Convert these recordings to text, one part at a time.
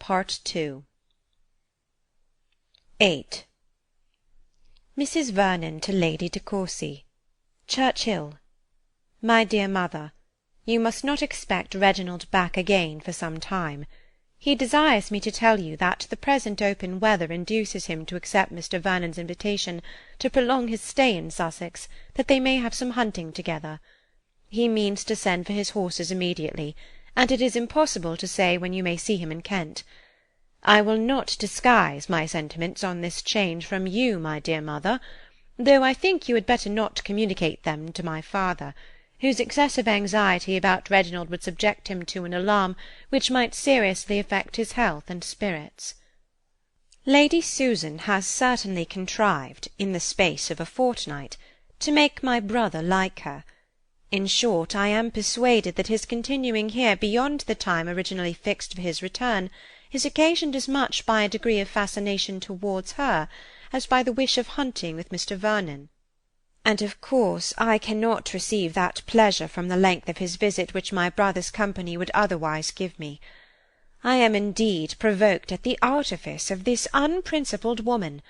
Part 2. 8. Mrs. Vernon to Lady de Courcy. Churchhill. My dear Mother, you must not expect Reginald back again for some time. He desires me to tell you that the present open weather induces him to accept Mr. Vernon's invitation to prolong his stay in Sussex, that they may have some hunting together. He means to send for his horses immediately, and it is impossible to say when you may see him in Kent. I will not disguise my sentiments on this change from you, my dear mother, though I think you had better not communicate them to my father, whose excessive anxiety about Reginald would subject him to an alarm which might seriously affect his health and spirits. Lady Susan has certainly contrived, in the space of a fortnight, to make my brother like her. In short, I am persuaded that his continuing here beyond the time originally fixed for his return is occasioned as much by a degree of fascination towards her as by the wish of hunting with Mr. Vernon. And of course I cannot receive that pleasure from the length of his visit which my brother's company would otherwise give me. I am indeed provoked at the artifice of this unprincipled woman.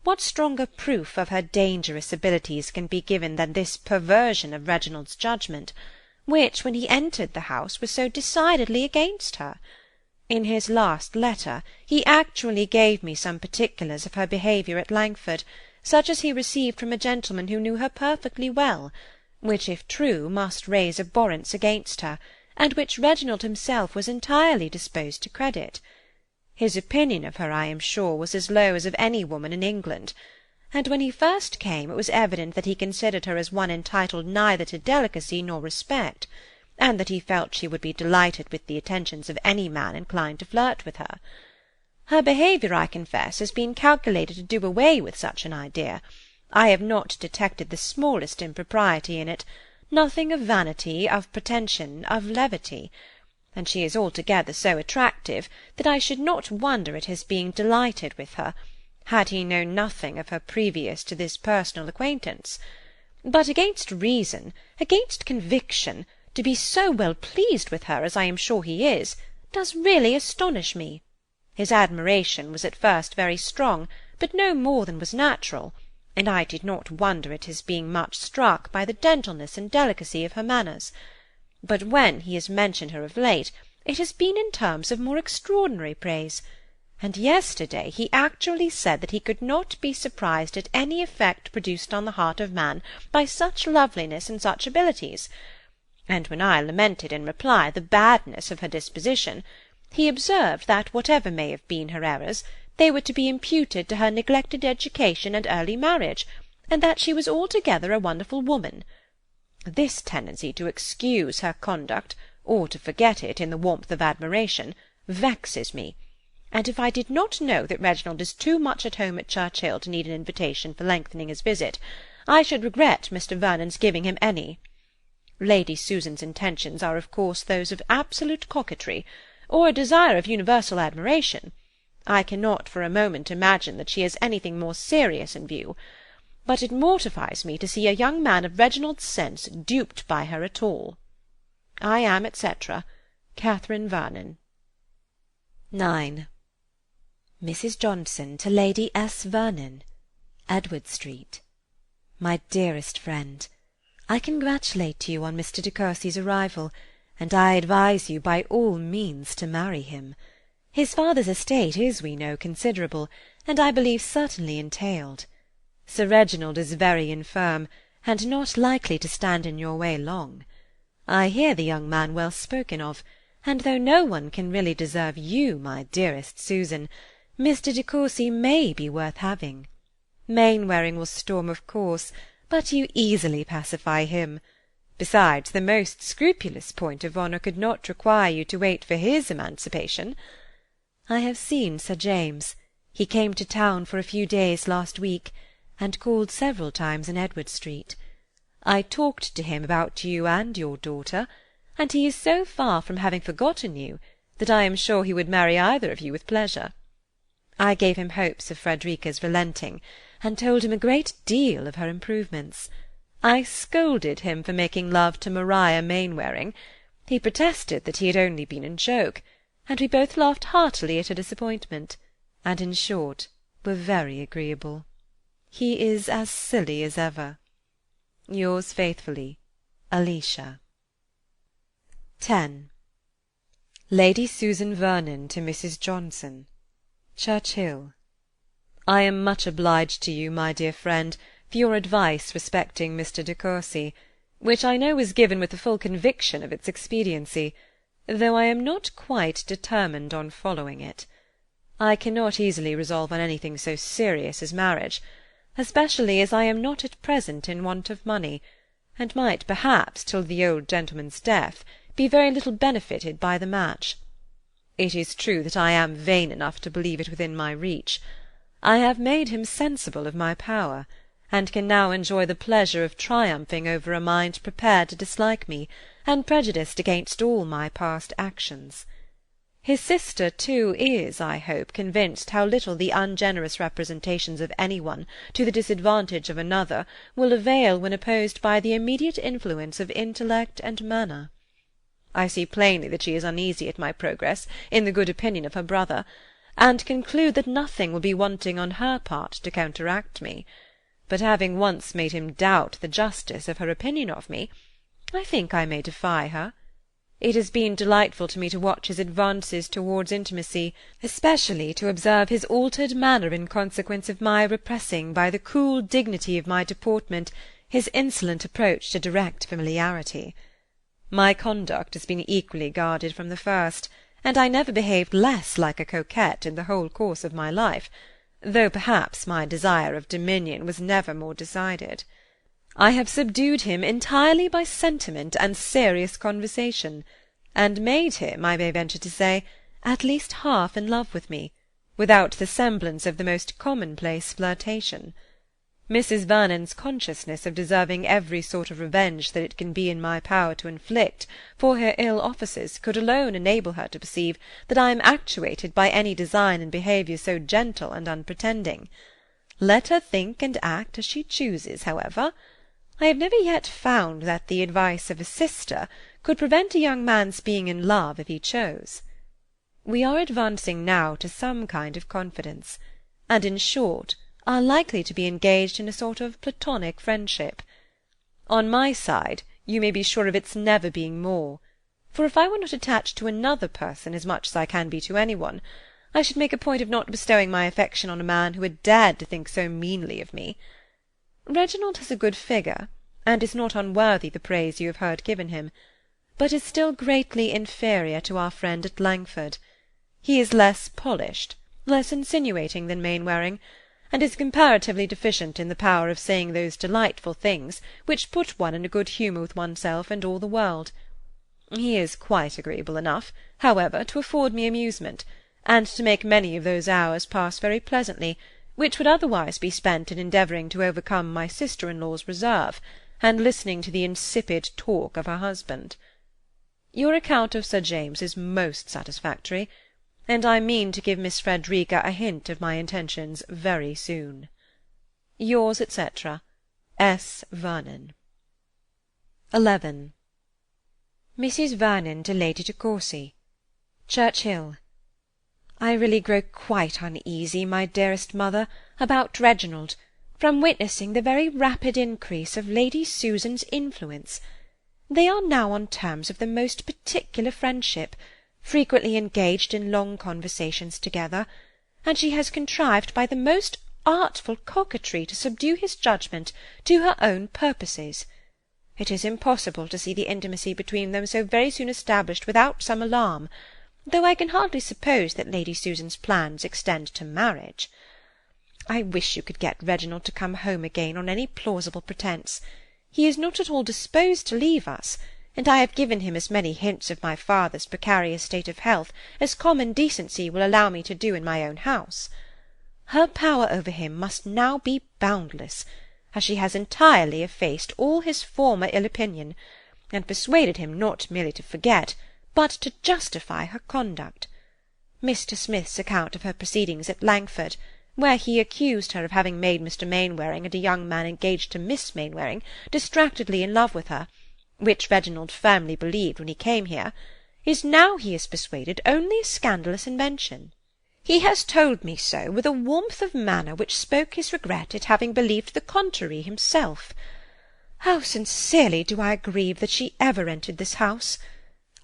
What stronger proof of her dangerous abilities can be given than this perversion of Reginald's judgment, which, when he entered the house, was so decidedly against her? In his last letter he actually gave me some particulars of her behaviour at Langford, such as he received from a gentleman who knew her perfectly well, which, if true, must raise abhorrence against her, and which Reginald himself was entirely disposed to credit. His opinion of her, I am sure, was as low as of any woman in England, and when he first came it was evident that he considered her as one entitled neither to delicacy nor respect, and that he felt she would be delighted with the attentions of any man inclined to flirt with her. Her behaviour, I confess, has been calculated to do away with such an idea. I have not detected the smallest impropriety in it, nothing of vanity, of pretension, of levity, and she is altogether so attractive that I should not wonder at his being delighted with her, had he known nothing of her previous to this personal acquaintance. But against reason, against conviction, to be so well pleased with her as I am sure he is, does really astonish me. His admiration was at first very strong, but no more than was natural, and I did not wonder at his being much struck by the gentleness and delicacy of her manners. But when he has mentioned her of late, it has been in terms of more extraordinary praise, and yesterday he actually said that he could not be surprised at any effect produced on the heart of man by such loveliness and such abilities, and when I lamented in reply the badness of her disposition, he observed that whatever may have been her errors, they were to be imputed to her neglected education and early marriage, and that she was altogether a wonderful woman. This tendency to excuse her conduct, or to forget it in the warmth of admiration, vexes me, and if I did not know that Reginald is too much at home at Churchhill to need an invitation for lengthening his visit, I should regret Mr. Vernon's giving him any. Lady Susan's intentions are of course those of absolute coquetry, or a desire of universal admiration. I cannot for a moment imagine that she has anything more serious in view, but it mortifies me to see a young man of Reginald's sense duped by her at all. I am, etc., Catherine Vernon. 9. Mrs. Johnson to Lady S. Vernon. Edward Street. My dearest friend, I congratulate you on Mr. de Courcy's arrival, and I advise you by all means to marry him. His father's estate is, we know, considerable, and I believe certainly entailed. Sir Reginald is very infirm, and not likely to stand in your way long. I hear the young man well spoken of, and though no one can really deserve you, my dearest Susan, Mr. de Courcy may be worth having. Mainwaring will storm, of course, but you easily pacify him. Besides, the most scrupulous point of honour could not require you to wait for his emancipation. I have seen Sir James. He came to town for a few days last week, and called several times in Edward Street. I talked to him about you and your daughter, and he is so far from having forgotten you that I am sure he would marry either of you with pleasure. I gave him hopes of Frederica's relenting, and told him a great deal of her improvements. I scolded him for making love to Maria Mainwaring. He protested that he had only been in joke, and we both laughed heartily at her disappointment, and, in short, were very agreeable. He is as silly as ever. Yours faithfully, Alicia. 10. Lady Susan Vernon to Mrs. Johnson. Church-Hill. I am much obliged to you, my dear friend, for your advice respecting Mr. de Courcy, which I know was given with the full conviction of its expediency, though I am not quite determined on following it. I cannot easily resolve on anything so serious as marriage, especially as I am not at present in want of money, and might perhaps, till the old gentleman's death, be very little benefited by the match. It is true that I am vain enough to believe it within my reach. I have made him sensible of my power, and can now enjoy the pleasure of triumphing over a mind prepared to dislike me, and prejudiced against all my past actions. His sister, too, is, I hope, convinced how little the ungenerous representations of any one to the disadvantage of another will avail when opposed by the immediate influence of intellect and manner. I see plainly that she is uneasy at my progress in the good opinion of her brother, and conclude that nothing will be wanting on her part to counteract me. But having once made him doubt the justice of her opinion of me, I think I may defy her. It has been delightful to me to watch his advances towards intimacy, especially to observe his altered manner in consequence of my repressing by the cool dignity of my deportment his insolent approach to direct familiarity. My conduct has been equally guarded from the first, and I never behaved less like a coquette in the whole course of my life, though perhaps my desire of dominion was never more decided. I have subdued him entirely by sentiment and serious conversation, and made him, I may venture to say, at least half in love with me, without the semblance of the most commonplace flirtation. Mrs. Vernon's consciousness of deserving every sort of revenge that it can be in my power to inflict for her ill offices could alone enable her to perceive that I am actuated by any design in behaviour so gentle and unpretending. Let her think and act as she chooses, however. I have never yet found that the advice of a sister could prevent a young man's being in love if he chose. We are advancing now to some kind of confidence, and, in short, are likely to be engaged in a sort of platonic friendship. On my side, you may be sure of its never being more, for if I were not attached to another person as much as I can be to any one, I should make a point of not bestowing my affection on a man who had dared to think so meanly of me. Reginald has a good figure, and is not unworthy the praise you have heard given him, but is still greatly inferior to our friend at Langford. He is less polished, less insinuating than Mainwaring, and is comparatively deficient in the power of saying those delightful things which put one in a good humour with oneself and all the world. He is quite agreeable enough, however, to afford me amusement, and to make many of those hours pass very pleasantly, which would otherwise be spent in endeavouring to overcome my sister-in-law's reserve, and listening to the insipid talk of her husband. Your account of Sir James is most satisfactory, and I mean to give Miss Frederica a hint of my intentions very soon. Yours, etc., S. Vernon. 11. Mrs. Vernon to Lady de Courcy. Church-Hill. I really grow quite uneasy, my dearest mother, about Reginald, from witnessing the very rapid increase of Lady Susan's influence. They are now on terms of the most particular friendship, frequently engaged in long conversations together, and she has contrived by the most artful coquetry to subdue his judgment to her own purposes. It is impossible to see the intimacy between them so very soon established without some alarm, though I can hardly suppose that Lady Susan's plans extend to marriage. I wish you could get Reginald to come home again on any plausible pretence. He is not at all disposed to leave us, and I have given him as many hints of my father's precarious state of health as common decency will allow me to do in my own house. Her power over him must now be boundless, as she has entirely effaced all his former ill opinion, and persuaded him not merely to forget, but to justify her conduct. Mr. Smith's account of her proceedings at Langford, where he accused her of having made Mr. Mainwaring and a young man engaged to Miss Mainwaring distractedly in love with her, which Reginald firmly believed when he came here, is now he is persuaded only a scandalous invention. He has told me so with a warmth of manner which spoke his regret at having believed the contrary himself. How sincerely do I grieve that she ever entered this house!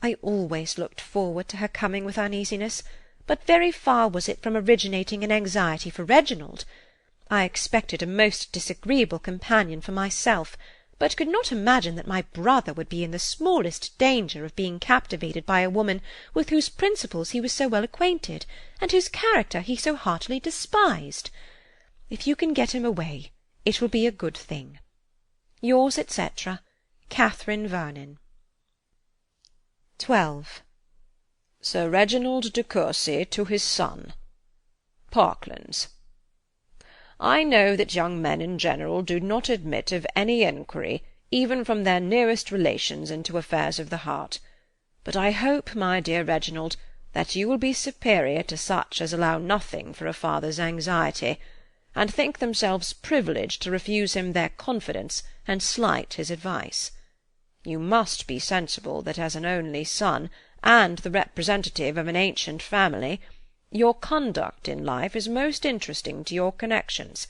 I always looked forward to her coming with uneasiness, but very far was it from originating in anxiety for Reginald. I expected a most disagreeable companion for myself, but could not imagine that my brother would be in the smallest danger of being captivated by a woman with whose principles he was so well acquainted, and whose character he so heartily despised. If you can get him away, it will be a good thing. Yours, etc., Catherine Vernon. 12. Sir Reginald de Courcy to his son. Parklands. I know that young men in general do not admit of any enquiry, even from their nearest relations, into affairs of the heart. But I hope, my dear Reginald, that you will be superior to such as allow nothing for a father's anxiety, and think themselves privileged to refuse him their confidence and slight his advice. You must be sensible that as an only son, and the representative of an ancient family, your conduct in life is most interesting to your connections,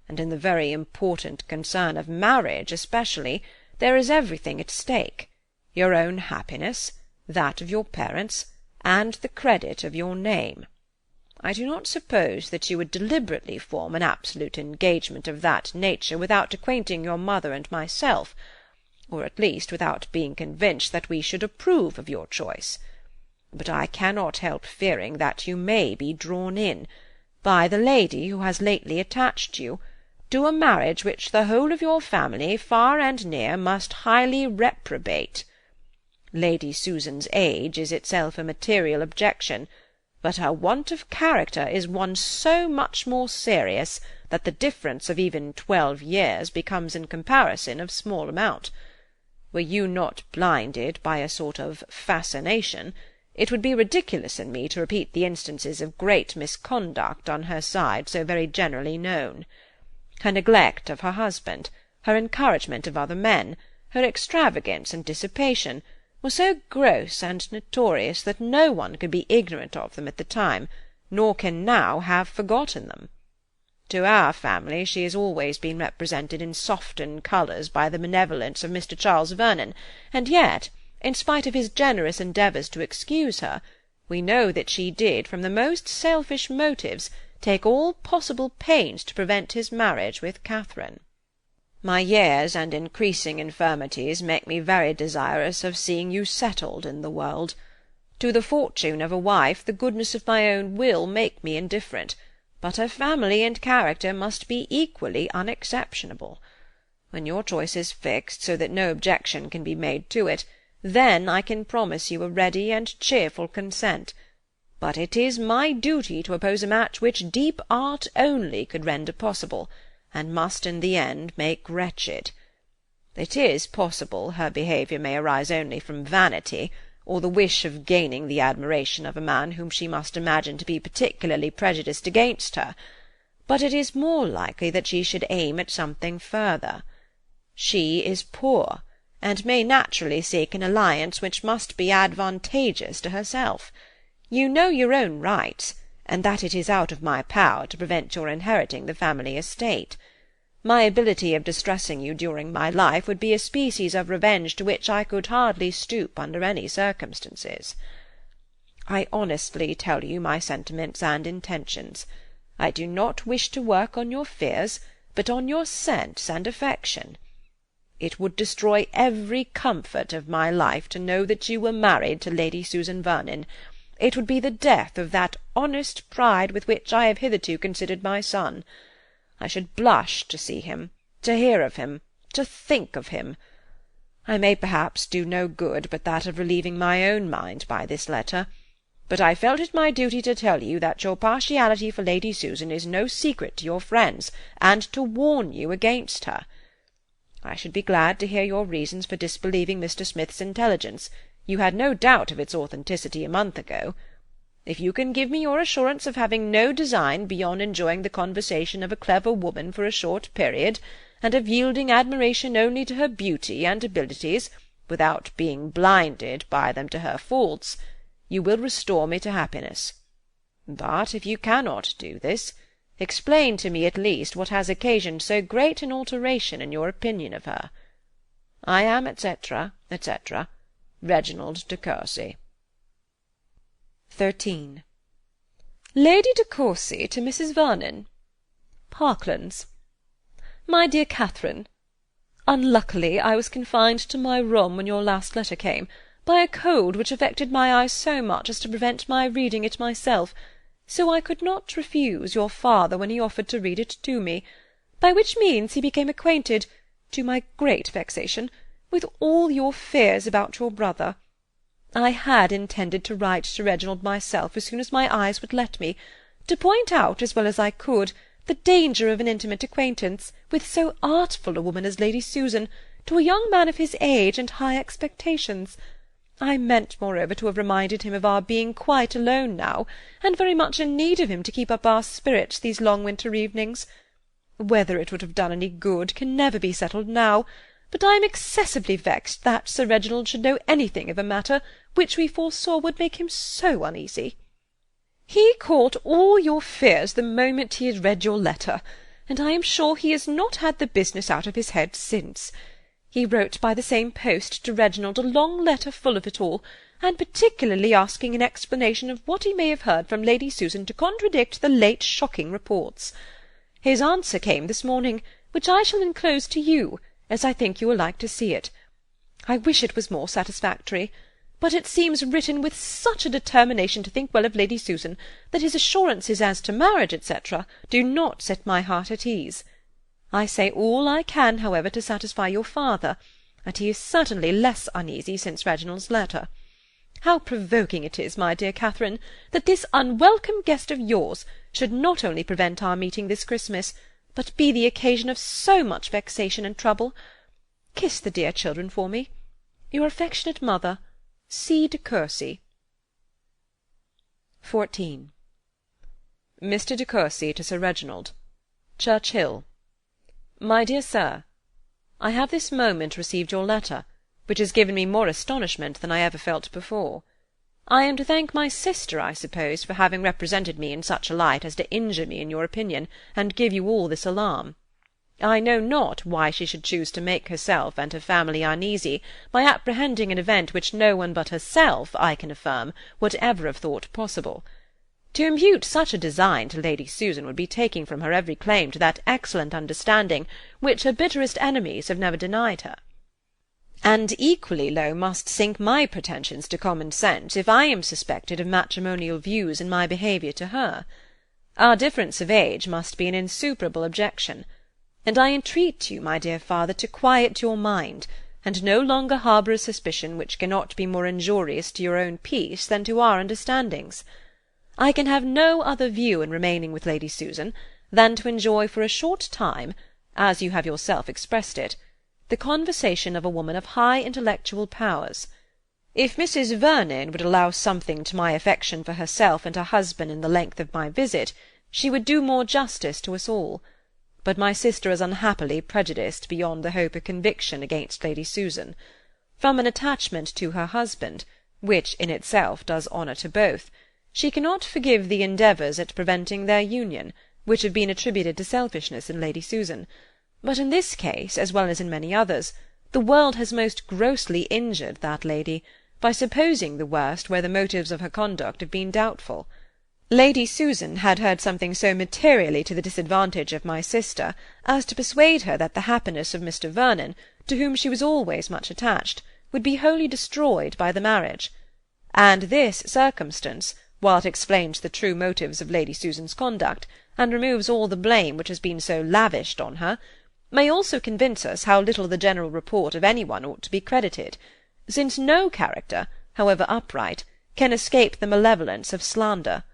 and in the very important concern of marriage especially, there is everything at stake, your own happiness, that of your parents, and the credit of your name. I do not suppose that you would deliberately form an absolute engagement of that nature without acquainting your mother and myself, or at least without being convinced that we should approve of your choice. But I cannot help fearing that you may be drawn in, by the lady who has lately attached you, to a marriage which the whole of your family, far and near, must highly reprobate. Lady Susan's age is itself a material objection, but her want of character is one so much more serious that the difference of even 12 years becomes in comparison of small amount. Were you not blinded by a sort of fascination, it would be ridiculous in me to repeat the instances of great misconduct on her side so very generally known. Her neglect of her husband, her encouragement of other men, her extravagance and dissipation, were so gross and notorious that no one could be ignorant of them at the time, nor can now have forgotten them. To our family she has always been represented in softened colours by the benevolence of Mr. Charles Vernon, and yet, in spite of his generous endeavours to excuse her, we know that she did, from the most selfish motives, take all possible pains to prevent his marriage with Catherine. My years and increasing infirmities make me very desirous of seeing you settled in the world. To the fortune of a wife the goodness of my own will make me indifferent, but her family and character must be equally unexceptionable. When your choice is fixed, so that no objection can be made to it, then I can promise you a ready and cheerful consent. But it is my duty to oppose a match which deep art only could render possible, and must in the end make wretched. It is possible her behaviour may arise only from vanity, or the wish of gaining the admiration of a man whom she must imagine to be particularly prejudiced against her, but it is more likely that she should aim at something further. She is poor, and may naturally seek an alliance which must be advantageous to herself. You know your own rights, and that it is out of my power to prevent your inheriting the family estate. My ability of distressing you during my life would be a species of revenge to which I could hardly stoop under any circumstances. I honestly tell you my sentiments and intentions. I do not wish to work on your fears, but on your sense and affection. It would destroy every comfort of my life to know that you were married to Lady Susan Vernon. It would be the death of that honest pride with which I have hitherto considered my son. I should blush to see him, to hear of him, to think of him. I may perhaps do no good but that of relieving my own mind by this letter, but I felt it my duty to tell you that your partiality for Lady Susan is no secret to your friends, and to warn you against her. I should be glad to hear your reasons for disbelieving Mr. Smith's intelligence. You had no doubt of its authenticity a month ago. If you can give me your assurance of having no design beyond enjoying the conversation of a clever woman for a short period, and of yielding admiration only to her beauty and abilities, without being blinded by them to her faults, you will restore me to happiness. But if you cannot do this, explain to me at least what has occasioned so great an alteration in your opinion of her. I am, etc., etc., Reginald de Courcy. 13. Lady de Courcy to Mrs. Vernon. Parklands. My dear Catherine, unluckily I was confined to my room when your last letter came, by a cold which affected my eyes so much as to prevent my reading it myself, so I could not refuse your father when he offered to read it to me, by which means he became acquainted, to my great vexation, with all your fears about your brother. I had intended to write to Reginald myself as soon as my eyes would let me, to point out as well as I could the danger of an intimate acquaintance with so artful a woman as Lady Susan to a young man of his age and high expectations. I meant, moreover, to have reminded him of our being quite alone now, and very much in need of him to keep up our spirits these long winter evenings. Whether it would have done any good can never be settled now, but I am excessively vexed that Sir Reginald should know anything of a matter which we foresaw would make him so uneasy. He caught all your fears the moment he had read your letter, and I am sure he has not had the business out of his head since. He wrote by the same post to Reginald a long letter full of it all, and particularly asking an explanation of what he may have heard from Lady Susan to contradict the late shocking reports. His answer came this morning, which I shall enclose to you, as I think you will like to see it. I wish it was more satisfactory, but it seems written with such a determination to think well of Lady Susan, that his assurances as to marriage, etc., do not set my heart at ease. I say all I can, however, to satisfy your father, and he is certainly less uneasy since Reginald's letter. How provoking it is, my dear Catherine, that this unwelcome guest of yours should not only prevent our meeting this Christmas, but be the occasion of so much vexation and trouble. Kiss the dear children for me. Your affectionate mother, C. de Courcy. 14. Mr. de Courcy to Sir Reginald. Church-Hill. My dear Sir, I have this moment received your letter, which has given me more astonishment than I ever felt before. I am to thank my sister, I suppose, for having represented me in such a light as to injure me in your opinion, and give you all this alarm. I know not why she should choose to make herself and her family uneasy by apprehending an event which no one but herself, I can affirm, would ever have thought possible. To impute such a design to Lady Susan would be taking from her every claim to that excellent understanding which her bitterest enemies have never denied her. And equally low must sink my pretensions to common sense if I am suspected of matrimonial views in my behaviour to her. Our difference of age must be an insuperable objection, and I entreat you, my dear father, to quiet your mind, and no longer harbour a suspicion which cannot be more injurious to your own peace than to our understandings. I can have no other view in remaining with Lady Susan than to enjoy for a short time, as you have yourself expressed it, the conversation of a woman of high intellectual powers. If Mrs. Vernon would allow something to my affection for herself and her husband in the length of my visit, she would do more justice to us all. But my sister is unhappily prejudiced beyond the hope of conviction against Lady Susan. From an attachment to her husband, which in itself does honour to both, she cannot forgive the endeavours at preventing their union, which have been attributed to selfishness in Lady Susan. But in this case, as well as in many others, the world has most grossly injured that lady, by supposing the worst where the motives of her conduct have been doubtful. Lady Susan had heard something so materially to the disadvantage of my sister as to persuade her that the happiness of Mr. Vernon, to whom she was always much attached, would be wholly destroyed by the marriage. And this circumstance, while it explains the true motives of Lady Susan's conduct, and removes all the blame which has been so lavished on her, may also convince us how little the general report of any one ought to be credited, since no character, however upright, can escape the malevolence of slander.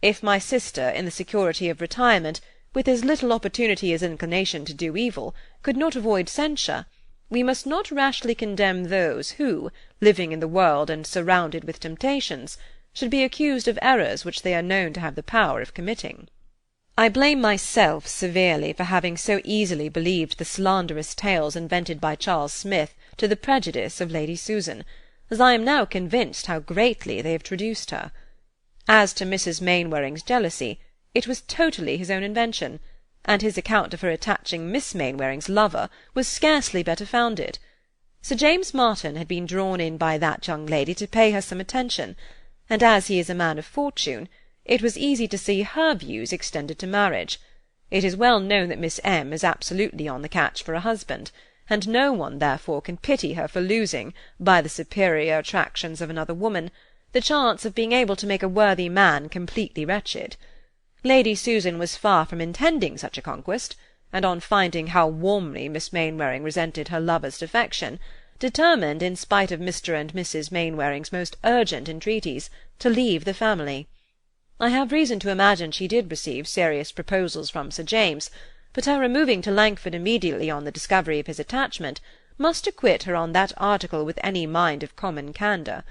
If my sister, in the security of retirement, with as little opportunity as inclination to do evil, could not avoid censure, we must not rashly condemn those who, living in the world and surrounded with temptations, should be accused of errors which they are known to have the power of committing. I blame myself severely for having so easily believed the slanderous tales invented by Charles Smith to the prejudice of Lady Susan, as I am now convinced how greatly they have traduced her. As to Mrs. Mainwaring's jealousy, it was totally his own invention, and his account of her attaching Miss Mainwaring's lover was scarcely better founded. Sir James Martin had been drawn in by that young lady to pay her some attention, and as he is a man of fortune, it was easy to see her views extended to marriage. It is well known that Miss M. is absolutely on the catch for a husband, and no one therefore can pity her for losing, by the superior attractions of another woman, the chance of being able to make a worthy man completely wretched. Lady Susan was far from intending such a conquest, and on finding how warmly Miss Mainwaring resented her lover's defection, determined, in spite of Mr. and Mrs. Mainwaring's most urgent entreaties, to leave the family. I have reason to imagine she did receive serious proposals from Sir James, but her removing to Langford immediately on the discovery of his attachment must acquit her on that article with any mind of common candour.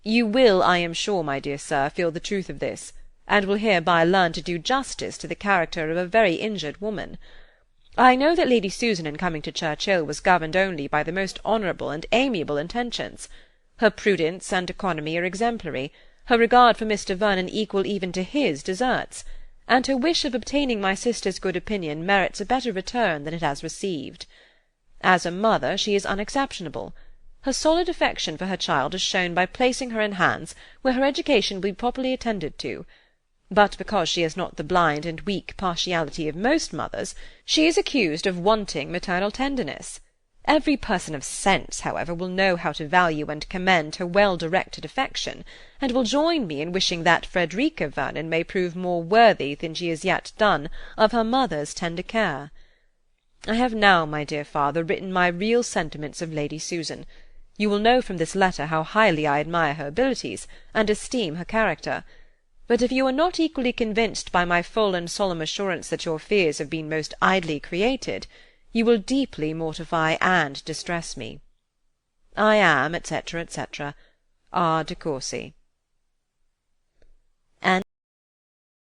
You will, I am sure, my dear sir, feel the truth of this, and will hereby learn to do justice to the character of a very injured woman. I know that Lady Susan in coming to Churchill was governed only by the most honourable and amiable intentions. Her prudence and economy are exemplary, her regard for Mr. Vernon equal even to his deserts, and her wish of obtaining my sister's good opinion merits a better return than it has received. As a mother she is unexceptionable. Her solid affection for her child is shown by placing her in hands where her education will be properly attended to. But because she has not the blind and weak partiality of most mothers, she is accused of wanting maternal tenderness. Every person of sense, however, will know how to value and commend her well-directed affection, and will join me in wishing that Frederica Vernon may prove more worthy than she has yet done of her mother's tender care. I have now, my dear father, written my real sentiments of Lady Susan. You will know from this letter how highly I admire her abilities, and esteem her character. But if you are not equally convinced by my full and solemn assurance that your fears have been most idly created, you will deeply mortify and distress me. I am, etc., etc., R. de Courcy.